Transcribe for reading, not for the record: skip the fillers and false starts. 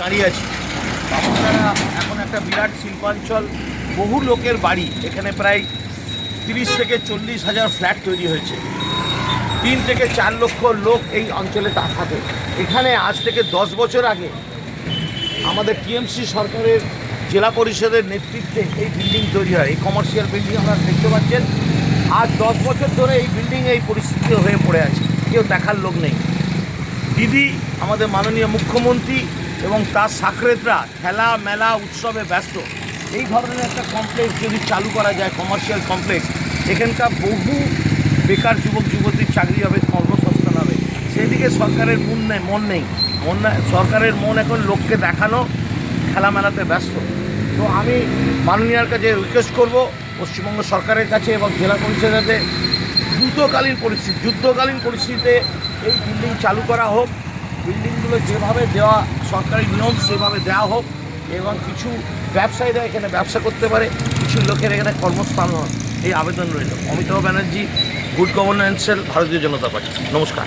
দাঁড়িয়ে আছি। বামুনগাড়া এখন একটা বিরাট শিল্পাঞ্চল, বহু লোকের বাড়ি। এখানে প্রায় 30 থেকে 40 হাজার ফ্ল্যাট তৈরি হয়েছে। 3 থেকে 4 লক্ষ লোক এই অঞ্চলে থাকে। এখানে আজ থেকে 10 বছর আগে আমাদের টিএমসি সরকারের জেলা পরিষদের নেতৃত্বে এই বিল্ডিং তৈরি হয়। এই কমার্শিয়াল বিল্ডিং আপনারা দেখতে পাচ্ছেন। আজ 10 বছর ধরে এই বিল্ডিং এই পরিস্থিতি হয়ে পড়ে আছে, কেউ দেখার লোক নেই। দিদি আমাদের মাননীয় মুখ্যমন্ত্রী এবং তার সাকরেতরা খেলা মেলা উৎসবে ব্যস্ত। এই ধরনের একটা কমপ্লেক্স যদি চালু করা যায়, কমার্শিয়াল কমপ্লেক্স, এখানকার বহু বেকার যুবক যুবতীর চাকরি হবে, কর্মসংস্থান হবে। সেদিকে সরকারের মন নেই। সরকারের মন এখন লোককে দেখানো, খেলা মেলাতে ব্যস্ত। তো আমি মাননীয়ার কাছে রিকোয়েস্ট করব, পশ্চিমবঙ্গ সরকারের কাছে এবং জেলা পরিষদে যুদ্ধকালীন পরিস্থিতিতে এই বিল্ডিং চালু করা হোক। বিল্ডিংগুলো যেভাবে দেওয়া সরকারি নিয়ম সেভাবে দেওয়া হোক এবং কিছু ব্যবসায়ীরা এখানে ব্যবসা করতে পারে, কিছু লোকের এখানে কর্মস্থান হয়, এই আবেদন রইল। Amitabh Banerjee, good governance cell, Bharatiya Janata party. নমস্কার।